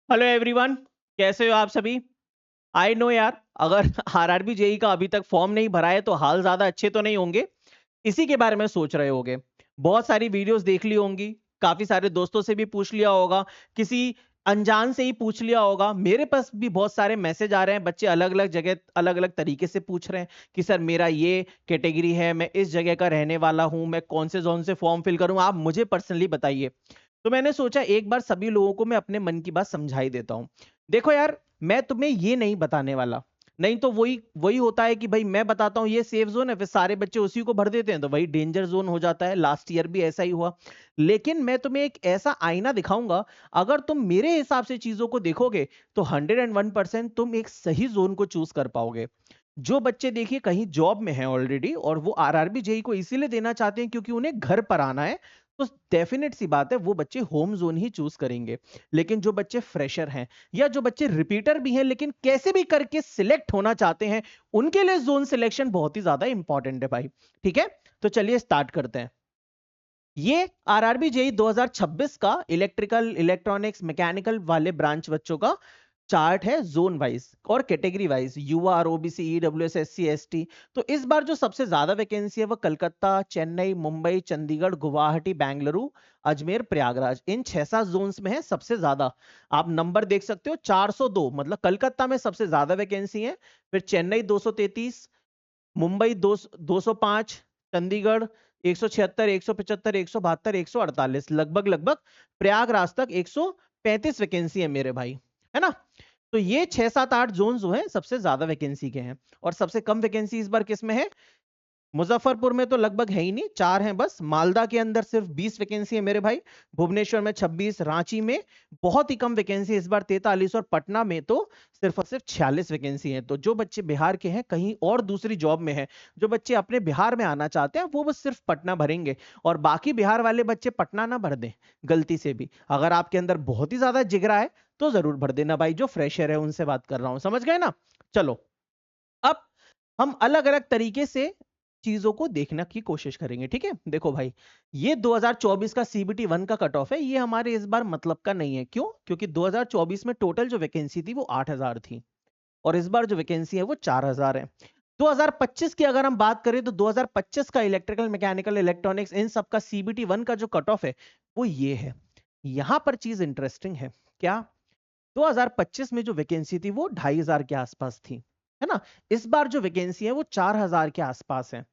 Hello everyone, कैसे हो आप सभी। आई नो यार, अगर आरआरबी जेई का अभी तक फॉर्म नहीं भरा है तो हाल ज्यादा अच्छे तो नहीं होंगे। इसी के बारे में सोच रहे होगे। बहुत सारी वीडियोस देख ली होंगी, काफी सारे दोस्तों से भी पूछ लिया होगा, किसी अनजान से ही पूछ लिया होगा। मेरे पास भी बहुत सारे मैसेज आ रहे हैं, बच्चे अलग अलग जगह अलग अलग तरीके से पूछ रहे हैं कि सर मेरा ये कैटेगरी है, मैं इस जगह का रहने वाला हूं, मैं कौन से जोन से फॉर्म फिल करूं, आप मुझे पर्सनली बताइए। तो मैंने सोचा एक बार सभी लोगों को मैं अपने मन की बात समझा ही देता हूं। देखो यार, मैं तुम्हें ये नहीं बताने वाला, नहीं तो वही वही होता है कि भाई मैं बताता हूँ ये सेफ जोन है, फिर सारे बच्चे उसी को भर देते हैं, तो वही डेंजर जोन हो जाता है। लास्ट ईयर भी ऐसा ही हुआ। लेकिन मैं तुम्हें एक ऐसा आईना दिखाऊंगा, अगर तुम मेरे हिसाब से चीजों को देखोगे तो 101% तुम एक सही जोन को चूज कर पाओगे। जो बच्चे देखिए कहीं जॉब में हैं ऑलरेडी और वो आरआरबी जेई को इसीलिए देना चाहते हैं क्योंकि उन्हें घर पर आना है, तो डेफिनेट सी बात है वो बच्चे होम जोन ही चूज करेंगे। लेकिन जो बच्चे फ्रेशर हैं या जो बच्चे रिपीटर भी हैं लेकिन कैसे भी करके सिलेक्ट होना चाहते हैं, उनके लिए जोन सिलेक्शन बहुत ही ज्यादा इंपॉर्टेंट है भाई। ठीक है, तो चलिए स्टार्ट करते हैं। ये आरआरबी जेई 2026 का इलेक्ट्रिकल इलेक्ट्रॉनिक्स मैकेनिकल वाले ब्रांच बच्चों का चार्ट है, जोन वाइज और category wise, UR OBC EWS SC ST. तो इस बार जो सबसे ज्यादा वैकेंसी है वो कलकत्ता, चेन्नई, मुंबई, चंडीगढ़, गुवाहाटी, बेंगलुरु, अजमेर, प्रयागराज, इन 6-7 जोन्स में है सबसे ज्यादा। आप नंबर देख सकते हो, 402, मतलब कलकत्ता में सबसे ज्यादा वैकेंसी है, फिर चेन्नई 233, मुंबई 205, चंडीगढ़ 176, 175, 172, 148, लगभग लगभग प्रयागराज तक 135 वैकेंसी है मेरे भाई, है ना। तो ये 6-7-8 जोन जो है सबसे ज्यादा वैकेंसी के हैं। और सबसे कम वैकेंसी इस बार किस में है? मुजफ्फरपुर में तो लगभग है ही नहीं, 4 हैं बस। मालदा के अंदर सिर्फ 20 वैकेंसी है मेरे भाई। भुवनेश्वर में 26, रांची में बहुत ही कम वैकेंसी इस बार 43, और पटना में तो सिर्फ और सिर्फ 46 वैकेंसी है। तो जो बच्चे बिहार के हैं, कहीं और दूसरी जॉब में है, जो बच्चे अपने बिहार में आना चाहते हैं, वो बस सिर्फ पटना भरेंगे। और बाकी बिहार वाले बच्चे पटना ना भर दें गलती से भी। अगर आपके अंदर बहुत ही ज्यादा जिगरा है तो जरूर भर देना भाई। जो फ्रेशर है उनसे बात कर रहा हूं, समझ गए ना। चलो, अब हम अलग अलग तरीके से चीजों को देखने की कोशिश करेंगे। ठीक है, देखो भाई, ये 2024 का सीबीटी 1 का कट ऑफ है, ये हमारे इस बार मतलब का नहीं है। क्यों? क्योंकि 2024 में टोटल जो वैकेंसी थी वो 8000 थी, और इस बार जो वैकेंसी है वो 4000 है। 2025 की अगर हम बात करें तो 2025 का इलेक्ट्रिकल मैकेनिकल इलेक्ट्रॉनिक्स इन सब का सीबीटी 1 का जो कट ऑफ है वो ये है। यहां पर चीज इंटरेस्टिंग है क्या, 2025 में जो वैकेंसी थी वो 2500 के आसपास थी, है ना। इस बार जो वैकेंसी है वो 4000 के आसपास है।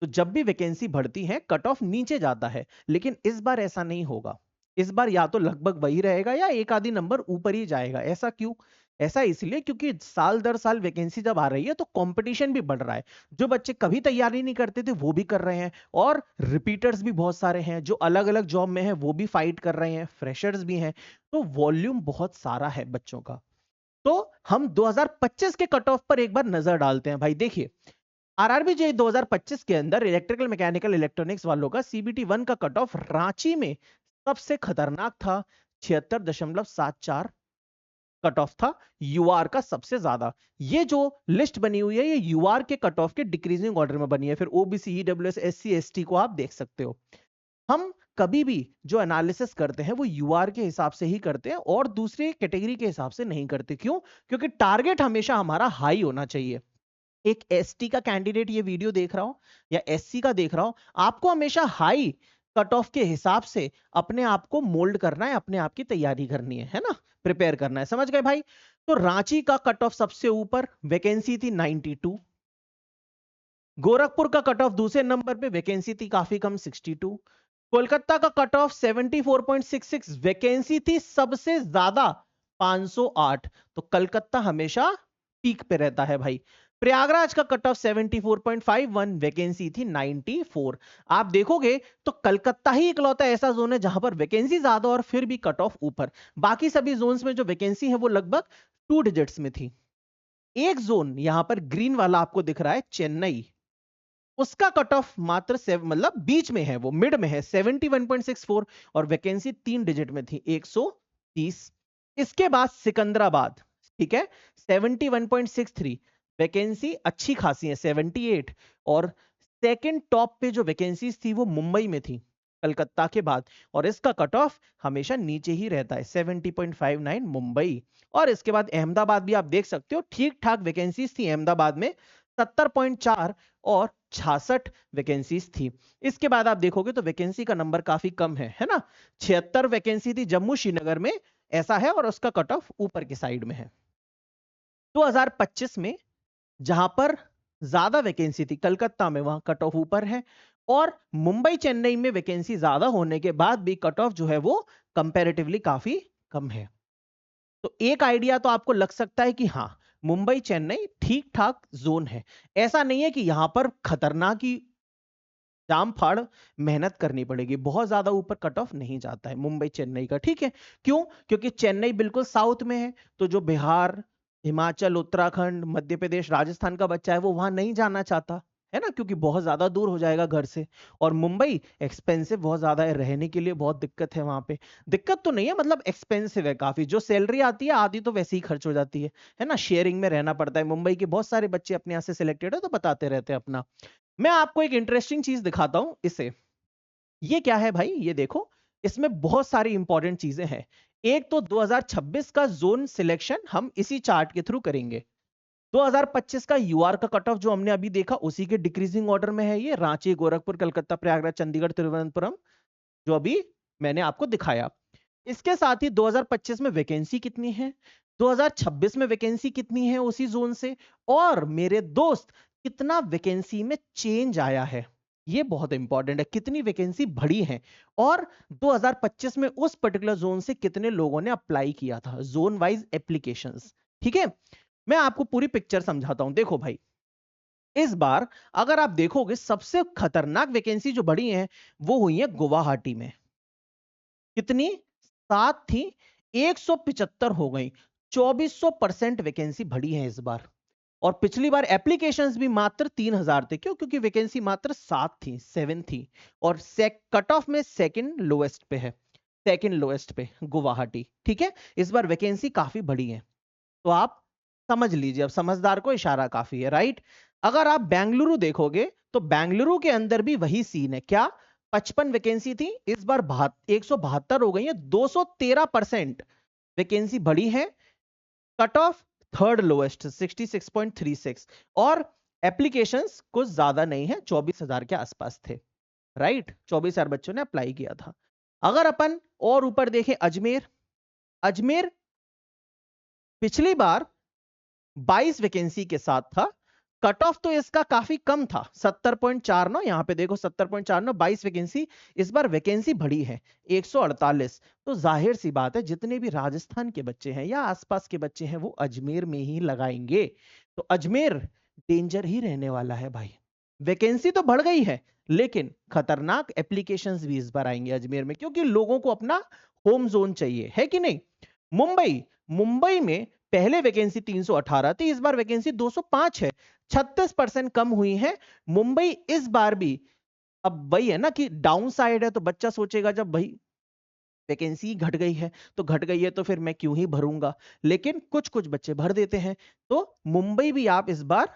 तो जब भी वैकेंसी बढ़ती है कट ऑफ नीचे जाता है, लेकिन इस बार ऐसा नहीं होगा। इस बार या तो लगभग वही रहेगा या एक आधी नंबर ऊपर ही जाएगा। ऐसा क्यों? ऐसा इसलिए क्योंकि साल दर साल वैकेंसी जब आ रही है तो कंपटीशन भी बढ़ रहा है। जो बच्चे कभी तैयारी नहीं करते थे वो भी कर रहे हैं, और रिपीटर्स भी बहुत सारे हैं, जो अलग अलग जॉब में हैं वो भी फाइट कर रहे हैं, फ्रेशर्स भी हैं। तो वॉल्यूम बहुत सारा है बच्चों का। तो हम 2025 के कट ऑफ पर एक बार नजर डालते हैं भाई। देखिए, आरआरबी जे 2025 के अंदर इलेक्ट्रिकल मैकेनिकल इलेक्ट्रॉनिक्स वालों का सीबीटी 1 का कट ऑफ रांची में सबसे खतरनाक था, 76.74 कट ऑफ था। यूआर का सबसे ज्यादा। ये जो लिस्ट बनी हुई है ये यूआर के कट ऑफ के डिक्रीजिंग ऑर्डर में बनी है। फिर ओबीसी ईडब्ल्यूएस एससी एसटी को आप देख सकते हो। हम कभी भी जो एनालिसिस करते हैं वो यूआर के हिसाब से ही करते हैं और दूसरे कैटेगरी के हिसाब से नहीं करते। क्यों? क्योंकि टारगेट हमेशा हमारा हाई होना चाहिए। एक एसटी का कैंडिडेट ये वीडियो देख रहा हो या एससी का देख रहा हो, आपको हमेशा हाई कट ऑफ के हिसाब से अपने आप को मोल्ड करना है, अपने आप की तैयारी करनी है ना, प्रिपेयर करना है। समझ गए भाई। तो रांची का कट ऑफ सबसे ऊपर, वैकेंसी थी 92। गोरखपुर का कट ऑफ दूसरे नंबर पे, वैकेंसी थी काफी कम, 62। कोलकाता का कट ऑफ 74.66, वैकेंसी थी सबसे ज्यादा, 508। तो कलकत्ता हमेशा पीक पे रहता है भाई। प्रयागराज का कट ऑफ 74.51, वैकेंसी थी 94। आप देखोगे तो कलकत्ता ही इकलौता ऐसा जोन है जहां पर वैकेंसी ज्यादा और फिर भी कट ऑफ ऊपर। बाकी सभी जोन्स में जो वैकेंसी है वो लगभग 2 डिजिट्स में थी। एक जोन यहां पर ग्रीन वाला आपको दिख रहा है, चेन्नई, उसका कट ऑफ मात्र मतलब बीच में है, वो मिड में है, 71.64, और वैकेंसी 3 डिजिट में थी, 130। इसके बाद सिकंदराबाद, ठीक है, 71.63, वैकेंसी अच्छी खासी है, 78। और सेकंड टॉप पे जो वैकेंसीज थी वो मुंबई में थी, कलकत्ता के बाद, और इसका कट ऑफ हमेशा नीचे ही रहता है 70.59 मुंबई। और इसके बाद अहमदाबाद भी आप देख सकते हो, ठीक ठाक वैकेंसीज थी अहमदाबाद में 70.4 और 66 वैकेंसीज थी। इसके बाद आप देखोगे तो वैकेंसी का नंबर काफी कम है ना, 76 वैकेंसी थी जम्मू श्रीनगर में, ऐसा है, और उसका कट ऑफ ऊपर की साइड में है। 2025 में जहां पर ज्यादा वैकेंसी थी कलकत्ता में, वहां कट ऑफ ऊपर है, और मुंबई चेन्नई में वैकेंसी ज्यादा होने के बाद भी कट ऑफ जो है वो कंपैरेटिवली काफी कम है। तो एक आइडिया तो आपको लग सकता है कि हाँ, मुंबई चेन्नई ठीक ठाक जोन है, ऐसा नहीं है कि यहां पर खतरनाक ही जाम फाड़ मेहनत करनी पड़ेगी, बहुत ज्यादा ऊपर कट ऑफ नहीं जाता है मुंबई चेन्नई का, ठीक है। क्यों? क्योंकि चेन्नई बिल्कुल साउथ में है, तो जो बिहार, हिमाचल, उत्तराखंड, मध्य प्रदेश, राजस्थान का बच्चा है वो वहां नहीं जाना चाहता है ना, क्योंकि बहुत ज्यादा दूर हो जाएगा घर से, और मुंबई एक्सपेंसिव बहुत ज्यादा है, रहने के लिए बहुत दिक्कत है वहां पे। दिक्कत तो नहीं है, मतलब एक्सपेंसिव है काफी, जो सैलरी आती है आधी तो वैसे ही खर्च हो जाती है ना, शेयरिंग में रहना पड़ता है। मुंबई के बहुत सारे बच्चे अपने यहाँ से सिलेक्टेड है तो बताते रहते हैं अपना। मैं आपको एक इंटरेस्टिंग चीज दिखाता हूं इसे, ये क्या है भाई, ये देखो, इसमें बहुत सारी इंपॉर्टेंट चीजें हैं। एक तो 2026 का जोन सिलेक्शन हम इसी चार्ट के थ्रू करेंगे। 2025 का यूआर का कट ऑफ जो हमने अभी देखा उसी के डिक्रीजिंग ऑर्डर में है, ये रांची, गोरखपुर, कलकत्ता, प्रयागराज, चंडीगढ़, तिरुवनंतपुरम, जो अभी मैंने आपको दिखाया। इसके साथ ही 2025 में वैकेंसी कितनी है, 2026 में वैकेंसी कितनी है उसी जोन से, और मेरे दोस्त कितना वैकेंसी में चेंज आया है, ये बहुत इंपॉर्टेंट है, कितनी वैकेंसी बढ़ी है, और 2025 में उस पर्टिकुलर जोन से कितने लोगों ने अप्लाई किया था, जोन वाइज एप्लीकेशंस। ठीक है, मैं आपको पूरी पिक्चर समझाता हूं। देखो भाई, इस बार अगर आप देखोगे सबसे खतरनाक वैकेंसी जो बढ़ी है वो हुई है गुवाहाटी में। कितनी? 7 थी, 175 हो गई, 2400% वैकेंसी बढ़ी है इस बार। और पिछली बार एप्लीकेशंस भी मात्र 3000 थे, क्यों? क्योंकि वैकेंसी मात्र 7 थी, 7 थी, और कट ऑफ में सेकंड लोएस्ट पे है, सेकंड लोएस्ट पे गुवाहाटी। ठीक है, इस बार वैकेंसी काफी बढ़ी है, तो आप समझ लीजिए, अब समझदार को इशारा काफी है, राइट। अगर आप बेंगलुरु देखोगे तो बेंगलुरु के अंदर भी वही सीन है, क्या? 55 वैकेंसी थी, इस बार 172 हो गई है, 213% वैकेंसी बढ़ी है, कट ऑफ थर्ड लोएस्ट 66.36, और एप्लीकेशंस कुछ ज्यादा नहीं है, 24,000 के आसपास थे, राइट, 24,000 बच्चों ने अप्लाई किया था। अगर अपन और ऊपर देखें, अजमेर, अजमेर पिछली बार 22 वैकेंसी के साथ था, कट ऑफ तो इसका काफी कम था 70.49, यहां पे देखो 70.49, 22 वैकेंसी, इस बार वैकेंसी बढ़ी है 148। तो जाहिर सी बात है जितने भी राजस्थान के बच्चे हैं या आसपास के बच्चे हैं वो अजमेर में ही लगाएंगे, तो अजमेर डेंजर ही रहने वाला है भाई। वैकेंसी तो बढ़ गई है लेकिन खतरनाक एप्लीकेशंस भी इस बार आएंगे अजमेर में, क्योंकि लोगों को अपना होम जोन चाहिए, है कि नहीं। मुंबई, मुंबई में पहले वैकेंसी 318 थी, इस बार वैकेंसी 205 है, 36% कम हुई है मुंबई इस बार भी। अब वही है ना कि डाउन साइड है, तो बच्चा सोचेगा जब भाई वैकेंसी घट गई है तो घट गई है तो फिर मैं क्यों ही भरूंगा, लेकिन कुछ कुछ बच्चे भर देते हैं, तो मुंबई भी आप इस बार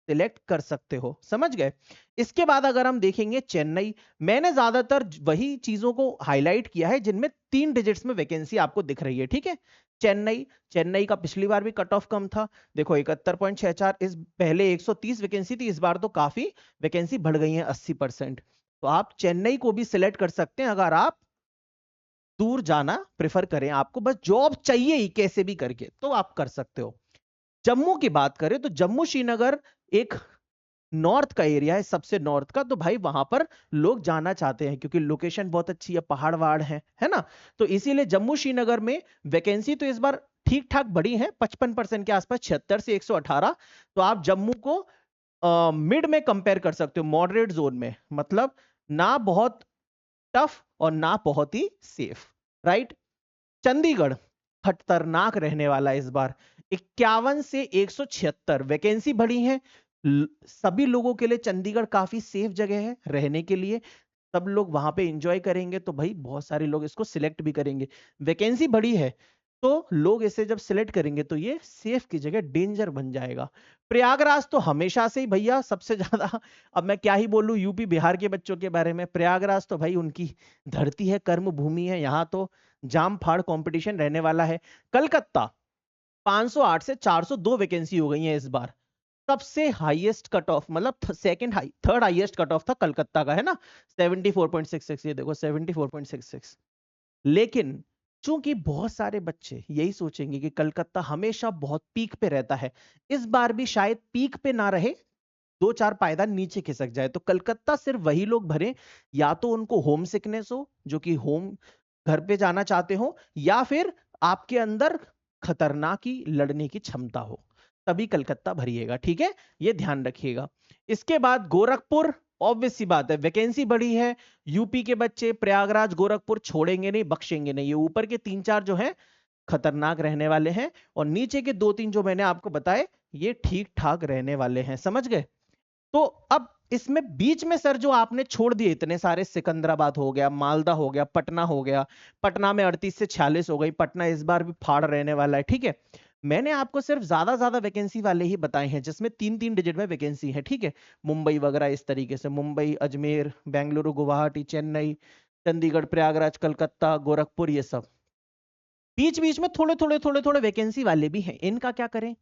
सिलेक्ट कर सकते हो, समझ गए। इसके बाद अगर हम देखेंगे चेन्नई, मैंने ज्यादातर वही चीजों को हाईलाइट किया है जिनमें 3 डिजिट्स में वैकेंसी आपको दिख रही है, ठीक है। चेन्नई, चेन्नई का पिछली बार भी कट ऑफ कम था, देखो 71.64, इस पहले 130 वैकेंसी थी, इस बार तो काफी वैकेंसी बढ़ गई है 80%। तो आप चेन्नई को भी सिलेक्ट कर सकते हैं अगर आप दूर जाना प्रेफर करें, आपको बस जॉब चाहिए ही कैसे भी करके, तो आप कर सकते हो। जम्मू की बात करें तो जम्मू श्रीनगर एक नॉर्थ का एरिया है, सबसे नॉर्थ का, तो भाई वहां पर लोग जाना चाहते हैं क्योंकि लोकेशन बहुत अच्छी है, पहाड़ वहाड़ है ना, तो इसीलिए जम्मू श्रीनगर में वैकेंसी तो इस बार ठीक ठाक बढ़ी है 55% के आसपास, 76 से 118। तो आप जम्मू को मिड में कंपेयर कर सकते हो, मॉडरेट जोन में, मतलब ना बहुत टफ और ना बहुत ही सेफ, राइट। चंडीगढ़ खतरनाक रहने वाला है इस बार, 51 से 176 वैकेंसी बढ़ी है। सभी लोगों के लिए चंडीगढ़ काफी सेफ जगह है रहने के लिए, सब लोग वहां पे एंजॉय करेंगे, तो भाई बहुत सारे लोग इसको सिलेक्ट भी करेंगे, वैकेंसी बढ़ी है। तो लोग इसे जब सिलेक्ट करेंगे तो ये सेफ की जगह डेंजर बन जाएगा। प्रयागराज तो हमेशा से ही भैया सबसे ज्यादा, अब मैं क्या ही बोलूं यूपी बिहार के बच्चों के बारे में, प्रयागराज तो भाई उनकी धरती है, कर्म भूमि है, यहाँ तो जाम फाड़ कंपटीशन रहने वाला है। कलकत्ता 508 से 402 वैकेंसी हो गई है इस बार। सबसे हाईएस्ट कट ऑफ, मतलब थर्ड हाईएस्ट कट ऑफ था कलकत्ता का, है ना, 74.66। ये देखो 74.66। लेकिन चूंकि बहुत सारे बच्चे यही सोचेंगे कि कलकत्ता हमेशा बहुत पीक पे रहता है, इस बार भी शायद पीक पे ना रहे, दो चार पायदान नीचे खिसक जाए, तो कलकत्ता सिर्फ वही लोग भरे या तो उनको होम सिकनेस हो, जो कि होम घर पे जाना चाहते हो, या फिर आपके अंदर खतरनाक की लड़ने की क्षमता हो, तभी कलकत्ता भरिएगा। ठीक है, ये ध्यान रखिएगा। इसके बाद गोरखपुर, ऑब्वियस सी बात है वैकेंसी बढ़ी है, यूपी के बच्चे प्रयागराज गोरखपुर छोड़ेंगे नहीं, बख्शेंगे नहीं। ये ऊपर के 3-4 जो है खतरनाक रहने वाले हैं, और नीचे के 2-3 जो मैंने आपको बताए ये ठीक ठाक रहने वाले हैं, समझ गए। तो अब इसमें बीच में सर जो आपने छोड़ दिए इतने सारे, सिकंदराबाद हो गया, मालदा हो गया, पटना हो गया, पटना में 38 से 46 हो गई, पटना इस बार भी फाड़ रहने वाला है। ठीक है, मैंने आपको सिर्फ ज्यादा ज्यादा वैकेंसी वाले ही बताए हैं जिसमें 3-3 डिजिट में वैकेंसी है। ठीक है, मुंबई वगैरह इस तरीके से, मुंबई, अजमेर, बेंगलुरु, गुवाहाटी, चेन्नई, चंडीगढ़, प्रयागराज, कलकत्ता, गोरखपुर, ये सब बीच बीच में थोड़े थोड़े थोड़े थोड़े वैकेंसी वाले भी हैं। इनका क्या करें?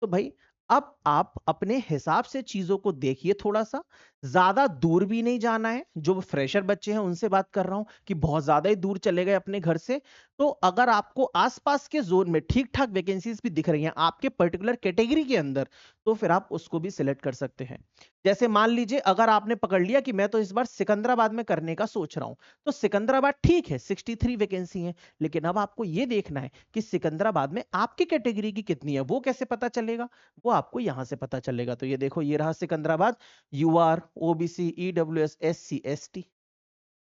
तो भाई अब आप अपने हिसाब से चीजों को देखिए, थोड़ा सा ज्यादा दूर भी नहीं जाना है। जो फ्रेशर बच्चे हैं उनसे बात कर रहा हूं कि बहुत ज्यादा ही दूर चले गए अपने घर से, तो अगर आपको आसपास के जोन में ठीक ठाक वैकेंसीज भी दिख रही हैं आपके पर्टिकुलर कैटेगरी के अंदर, तो फिर आप उसको भी सिलेक्ट कर सकते हैं। जैसे मान लीजिए अगर आपने पकड़ लिया कि मैं तो इस बार सिकंदराबाद में करने का सोच रहा हूं, तो सिकंदराबाद ठीक है 63 वैकेंसी है, लेकिन अब आपको यह देखना है कि सिकंदराबाद में आपकी कैटेगरी की कितनी है। वो कैसे पता चलेगा? वो आपको यहां से पता चलेगा। तो ये देखो, ये रहा Secunderabad, UR, OBC, EWS, SC, ST.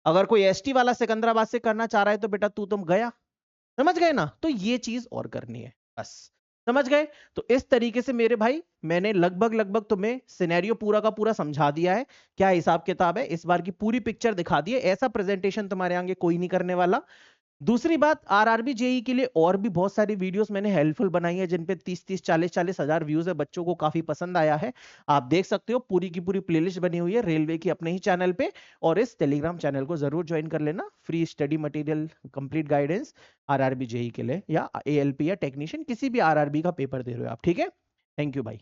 अगर कोई एसटी वाला सिकंदराबाद से करना चाह रहा है तो बेटा तू तुम गया, समझ गए ना। तो ये चीज और करनी है, बस समझ गए। तो इस तरीके से मेरे भाई मैंने लगभग लगभग तुम्हें सिनेरियो पूरा का पूरा समझा दिया है, क्या हिसाब किताब है, इस बार की पूरी पिक्चर दिखा दी है। ऐसा प्रेजेंटेशन तुम्हारे आगे कोई नहीं करने वाला। दूसरी बात, आरआरबी जेई के लिए और भी बहुत सारी वीडियोस मैंने हेल्पफुल बनाई है जिन पे 30-30 40-40 हजार व्यूज है, बच्चों को काफी पसंद आया है। आप देख सकते हो, पूरी की पूरी प्लेलिस्ट बनी हुई है रेलवे की अपने ही चैनल पे। और इस टेलीग्राम चैनल को जरूर ज्वाइन कर लेना, free study material, complete guidance RRB JE के लिए, या एएलपी या टेक्नीशियन, किसी भी आरआरबी का पेपर दे रहे हो आप। ठीक है, थैंक यू भाई।